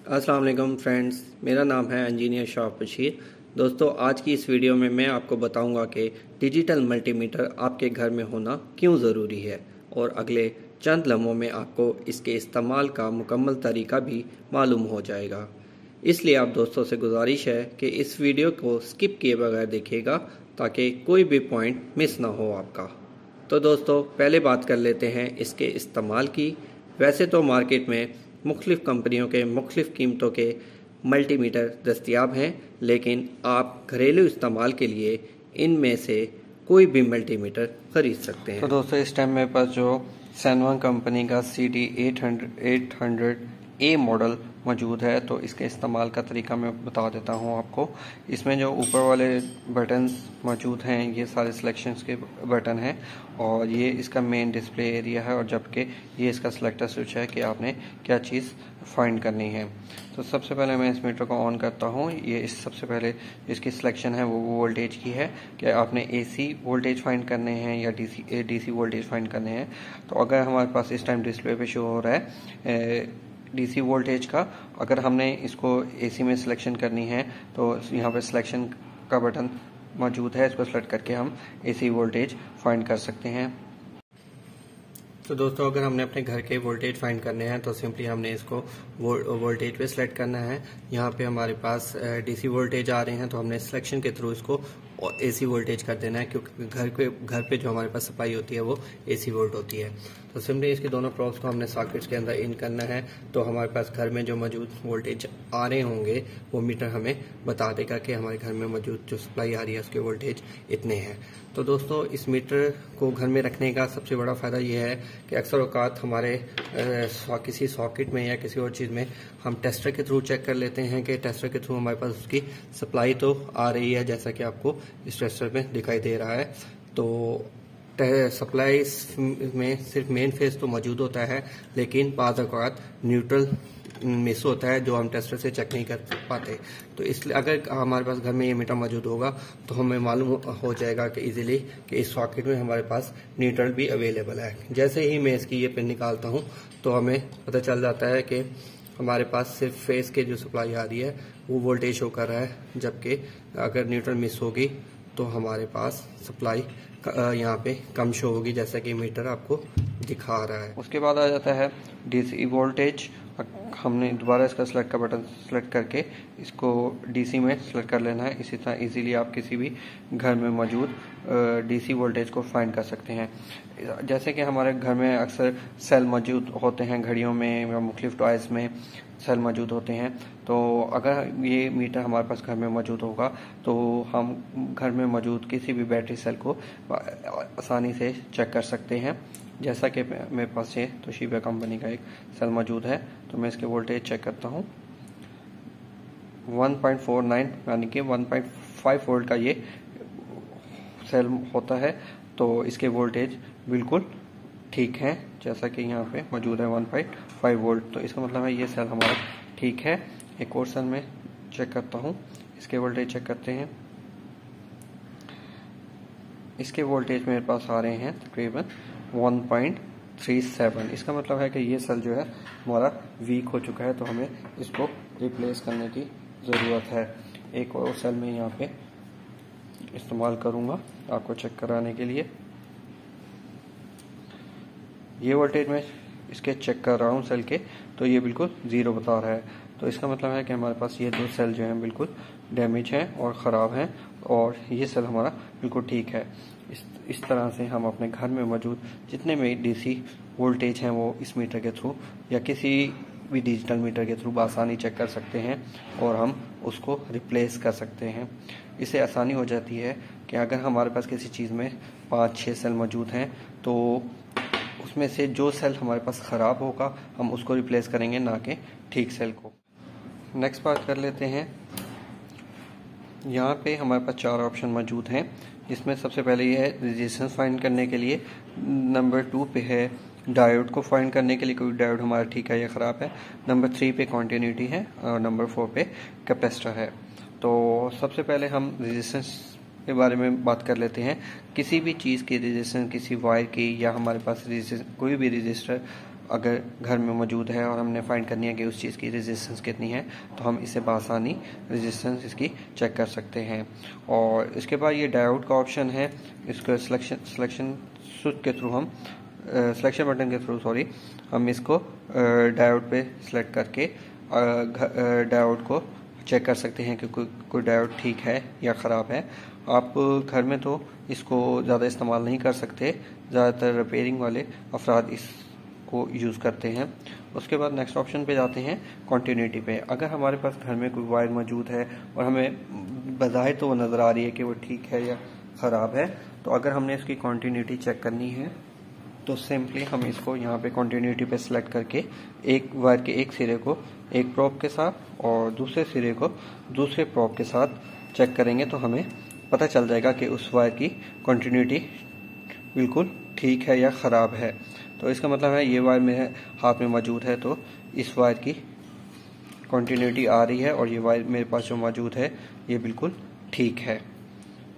अस्सलाम वालेकुम फ्रेंड्स, मेरा नाम है इंजीनियर शाह बशीर। दोस्तों, आज की इस वीडियो में मैं आपको बताऊंगा कि डिजिटल मल्टीमीटर आपके घर में होना क्यों ज़रूरी है और अगले चंद लम्हों में आपको इसके इस्तेमाल का मुकम्मल तरीका भी मालूम हो जाएगा। इसलिए आप दोस्तों से गुजारिश है कि इस वीडियो को स्किप किए बगैर देखिएगा ताकि कोई भी पॉइंट मिस ना हो आपका। तो दोस्तों, पहले बात कर लेते हैं इसके इस्तेमाल की। वैसे तो मार्केट में मुख्तलिफ़ कंपनियों के मुख्तलिफ़ कीमतों के मल्टीमीटर दस्तयाब हैं, लेकिन आप घरेलू इस्तेमाल के लिए इनमें से कोई भी मल्टीमीटर ख़रीद सकते हैं। तो दोस्तों, इस टाइम मेरे पास जो सैनवन कंपनी का CD800A मॉडल मौजूद है, तो इसके इस्तेमाल का तरीका मैं बता देता हूँ आपको। इसमें जो ऊपर वाले बटन्स मौजूद हैं, ये सारे सिलेक्शंस के बटन हैं और ये इसका मेन डिस्प्ले एरिया है, और जबकि ये इसका सिलेक्टर स्विच है कि आपने क्या चीज़ फाइंड करनी है। तो सबसे पहले मैं इस मीटर को ऑन करता हूँ। ये सबसे पहले इसकी सिलेक्शन है वो वोल्टेज की है कि आपने AC वोल्टेज फाइंड करने हैं या DC वोल्टेज फाइंड करने हैं। तो अगर हमारे पास इस टाइम डिस्प्ले पे शो हो रहा है DC वोल्टेज का, अगर हमने इसको AC में सिलेक्शन करनी है तो यहाँ पे सिलेक्शन का बटन मौजूद है, इसको सेलेक्ट करके हम AC वोल्टेज फाइंड कर सकते हैं। तो दोस्तों, अगर हमने अपने घर के वोल्टेज फाइंड करने हैं तो सिंपली हमने इसको वोल्टेज पे सिलेक्ट करना है। यहाँ पे हमारे पास DC वोल्टेज आ रहे हैं, तो हमने सिलेक्शन के थ्रू इसको AC वोल्टेज कर देना है, क्योंकि घर पे जो हमारे पास सप्लाई होती है वो AC वोल्ट होती है। तो सिंपली इसकी दोनों प्रोब्स को हमने सॉकेट्स के अंदर इन करना है, तो हमारे पास घर में जो मौजूद वोल्टेज आ रहे होंगे वो मीटर हमें बता देगा कि हमारे घर में मौजूद जो सप्लाई आ रही है उसके वोल्टेज इतने हैं। तो दोस्तों, इस मीटर को घर में रखने का सबसे बड़ा फ़ायदा ये है कि अक्सर औकात हमारे किसी सॉकेट में या किसी और चीज़ में हम टेस्टर के थ्रू चेक कर लेते हैं कि टेस्टर के थ्रू हमारे पास उसकी सप्लाई तो आ रही है, जैसा कि आपको इस टेस्टर में दिखाई दे रहा है। तो सप्लाई में सिर्फ मेन फेज तो मौजूद होता है, लेकिन बाज़ औक़ात न्यूट्रल मिस होता है जो हम टेस्टर से चेक नहीं कर पाते। तो इसलिए अगर हमारे पास घर में ये मीटर मौजूद होगा तो हमें मालूम हो जाएगा कि इजीली कि इस सॉकेट में हमारे पास न्यूट्रल भी अवेलेबल है। जैसे ही मैं इसकी ये पिन निकालता हूँ तो हमें पता चल जाता है कि हमारे पास सिर्फ फेस के जो सप्लाई आ रही है वो वोल्टेज शो कर रहा है, जबकि अगर न्यूट्रल मिस होगी तो हमारे पास सप्लाई यहाँ पे कम शो होगी, जैसा कि मीटर आपको दिखा रहा है। उसके बाद आ जाता है DC वोल्टेज। हमने दोबारा इसका सेलेक्ट का बटन सेलेक्ट करके इसको DC में सेलेक्ट कर लेना है। इसी तरह इजीली आप किसी भी घर में मौजूद DC वोल्टेज को फाइंड कर सकते हैं। जैसे कि हमारे घर में अक्सर सेल मौजूद होते हैं, घड़ियों में या मुख्तलिफ टॉयज़ में सेल मौजूद होते हैं। तो अगर ये मीटर हमारे पास घर में मौजूद होगा तो हम घर में मौजूद किसी भी बैटरी सेल को आसानी से चेक कर सकते हैं। जैसा कि मेरे पास ये तोशिबा कंपनी का एक सेल मौजूद है, तो मैं इसके वोल्टेज चेक करता हूँ। 1.49 यानी कि 1.5 वोल्ट का ये सेल होता है, तो इसके वोल्टेज बिल्कुल ठीक है, जैसा कि यहाँ पे मौजूद है 1.5 वोल्ट। तो इसका मतलब है ये सेल हमारा ठीक है। एक और सेल में चेक करता हूँ, इसके वोल्टेज चेक करते हैं। इसके वोल्टेज मेरे पास आ रहे हैं तकरीबन 1.37। इसका मतलब है कि ये सेल जो है हमारा वीक हो चुका है, तो हमें इसको रिप्लेस करने की ज़रूरत है। एक और सेल में यहाँ पे इस्तेमाल करूँगा आपको चेक कराने के लिए। ये वोल्टेज मैं इसके चेक कर रहा हूँ सेल के, तो ये बिल्कुल 0 बता रहा है। तो इसका मतलब है कि हमारे पास ये दो सेल जो हैं बिल्कुल डैमेज हैं और ख़राब हैं, और ये सेल हमारा बिल्कुल ठीक है। इस तरह से हम अपने घर में मौजूद जितने भी DC वोल्टेज हैं वो इस मीटर के थ्रू या किसी भी डिजिटल मीटर के थ्रू आसानी चेक कर सकते हैं और हम उसको रिप्लेस कर सकते हैं। इससे आसानी हो जाती है कि अगर हमारे पास किसी चीज़ में 5-6 सेल मौजूद हैं तो उसमें से जो सेल हमारे पास ख़राब होगा हम उसको रिप्लेस करेंगे, ना कि ठीक सेल को। नेक्स्ट बात कर लेते हैं। यहाँ पे हमारे पास 4 ऑप्शन मौजूद हैं, जिसमें सबसे पहले ये है रेजिस्टेंस फाइंड करने के लिए। नंबर 2 पे है डायोड को फाइंड करने के लिए, कोई डायोड हमारा ठीक है या ख़राब है। नंबर 3 पे कॉन्टिन्यूटी है और नंबर 4 पे कैपेसिटर है। तो सबसे पहले हम रेजिस्टेंस के बारे में बात कर लेते हैं। किसी भी चीज़ की रेजिस्टेंस, किसी वायर की या हमारे पास कोई भी रेजिस्टर अगर घर में मौजूद है और हमने फाइंड करनी है कि उस चीज़ की रेजिस्टेंस कितनी है, तो हम इसे बआसानी रेजिस्टेंस इसकी चेक कर सकते हैं। और इसके बाद ये डायोड का ऑप्शन है, इसको सिलेक्शन स्विच के थ्रू हम सिलेक्शन बटन के थ्रू हम इसको डायोड पे सिलेक्ट करके डायोड को चेक कर सकते हैं कि कोई डायोड ठीक है या ख़राब है। आप घर में तो इसको ज़्यादा इस्तेमाल नहीं कर सकते, ज़्यादातर रिपेयरिंग वाले अफराद इसको यूज़ करते हैं। उसके बाद नेक्स्ट ऑप्शन पे जाते हैं कॉन्टीन्यूटी पे। अगर हमारे पास घर में कोई वायर मौजूद है और हमें बज़ाहिर तो वो नज़र आ रही है कि वो ठीक है या ख़राब है, तो अगर हमने इसकी कॉन्टीन्यूटी चेक करनी है तो सिंपली हम इसको यहाँ पे कॉन्टीन्यूटी पे सिलेक्ट करके एक वायर के एक सिरे को एक प्रोब के साथ और दूसरे सिरे को दूसरे प्रोब के साथ चेक करेंगे तो हमें पता चल जाएगा कि उस वायर की कॉन्टीन्यूटी बिल्कुल ठीक है या ख़राब है। तो इसका मतलब है ये वायर मेरे हाथ में मौजूद है तो इस वायर की कॉन्टीन्यूटी आ रही है और ये वायर मेरे पास जो मौजूद है ये बिल्कुल ठीक है।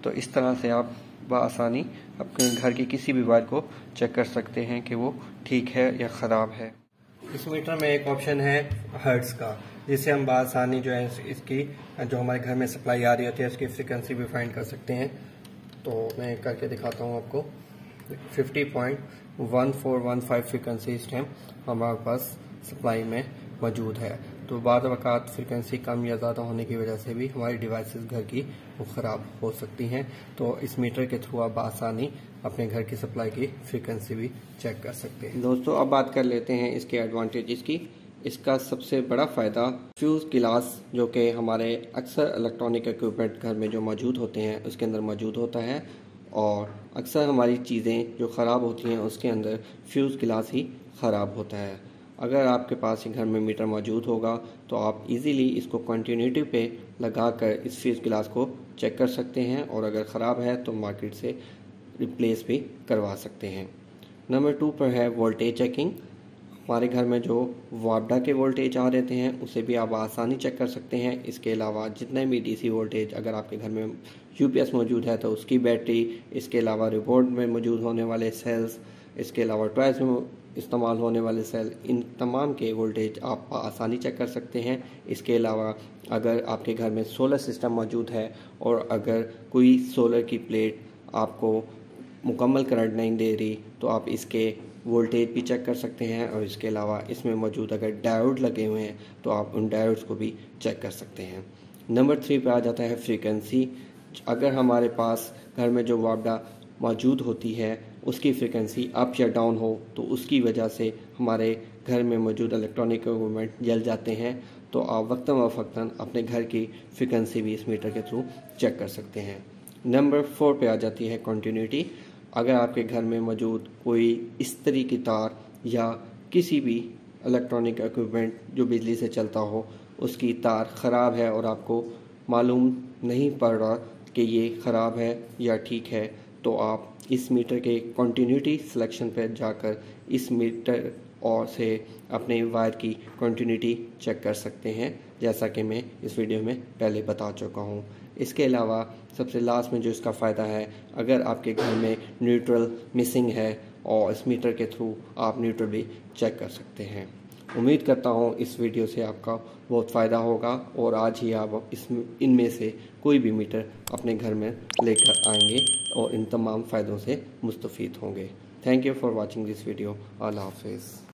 तो इस तरह से आप बआसानी अपने घर की किसी भी वायर को चेक कर सकते हैं कि वो ठीक है या ख़राब है। इस मीटर में एक ऑप्शन है हर्ट्ज का, जिससे हम बआसानी जो है इसकी जो हमारे घर में सप्लाई आ रही होती है उसकी फ्रीक्वेंसी भी फाइंड कर सकते हैं। तो मैं करके दिखाता हूँ आपको। 50.1415 फ्रीक्वेंसी इस टाइम हमारे पास सप्लाई में मौजूद है। तो बाद वक़ात फ्रीक्वेंसी कम या ज़्यादा होने की वजह से भी हमारी डिवाइसेस घर की वो ख़राब हो सकती हैं। तो इस मीटर के थ्रू आप आसानी अपने घर की सप्लाई की फ्रीक्वेंसी भी चेक कर सकते हैं। दोस्तों अब बात कर लेते हैं इसके एडवांटेजेस की। इसका सबसे बड़ा फ़ायदा फ्यूज़ गिलास जो कि हमारे अक्सर इलेक्ट्रॉनिक इक्विपमेंट घर में जो मौजूद होते हैं उसके अंदर मौजूद होता है, और अक्सर हमारी चीज़ें जो ख़राब होती हैं उसके अंदर फ्यूज़ गिलास ही ख़राब होता है। अगर आपके पास घर में मीटर मौजूद होगा तो आप इजीली इसको कंटिन्यूटी पे लगाकर इस फ्यूज़ गिलास को चेक कर सकते हैं, और अगर ख़राब है तो मार्केट से रिप्लेस भी करवा सकते हैं। नंबर 2 पर है वोल्टेज चेकिंग। हमारे घर में जो वापडा के वोल्टेज आ रहते हैं उसे भी आप आसानी चेक कर सकते हैं। इसके अलावा जितने भी डीसी वोल्टेज अगर आपके घर में यूपीएस मौजूद है तो उसकी बैटरी, इसके अलावा रिपोर्ट में मौजूद होने वाले सेल्स, इसके अलावा टॉयज में इस्तेमाल होने वाले सेल, इन तमाम के वोल्टेज आप आसानी चेक कर सकते हैं। इसके अलावा अगर आपके घर में सोलर सिस्टम मौजूद है और अगर कोई सोलर की प्लेट आपको मुकम्मल करंट नहीं दे रही तो आप इसके वोल्टेज भी चेक कर सकते हैं, और इसके अलावा इसमें मौजूद अगर डायोड लगे हुए हैं तो आप उन डायोड्स को भी चेक कर सकते हैं। नंबर 3 पे आ जाता है फ्रीक्वेंसी। अगर हमारे पास घर में जो वापडा मौजूद होती है उसकी फ्रीक्वेंसी अप या डाउन हो तो उसकी वजह से हमारे घर में मौजूद इलेक्ट्रॉनिक इक्विपमेंट जल जाते हैं, तो आप वक्तन फ़वक्तन अपने घर की फ्रीक्वेंसी भी इस मीटर के थ्रू चेक कर सकते हैं। नंबर 4 पे आ जाती है कंटिन्यूटी। अगर आपके घर में मौजूद कोई इस्त्री की तार या किसी भी इलेक्ट्रॉनिक इक्विपमेंट जो बिजली से चलता हो उसकी तार ख़राब है और आपको मालूम नहीं पड़ रहा कि ये ख़राब है या ठीक है, तो आप इस मीटर के कंटिन्यूटी सिलेक्शन पर जाकर इस मीटर और से अपने वायर की कंटिन्यूटी चेक कर सकते हैं, जैसा कि मैं इस वीडियो में पहले बता चुका हूँ। इसके अलावा सबसे लास्ट में जो इसका फ़ायदा है, अगर आपके घर में न्यूट्रल मिसिंग है और इस मीटर के थ्रू आप न्यूट्रल भी चेक कर सकते हैं। उम्मीद करता हूँ इस वीडियो से आपका बहुत फ़ायदा होगा और आज ही आप इनमें से कोई भी मीटर अपने घर में लेकर आएंगे और इन तमाम फ़ायदों से मुस्तफ़ीद होंगे। Thank you for watching this video. अल्लाह हाफ़िज़।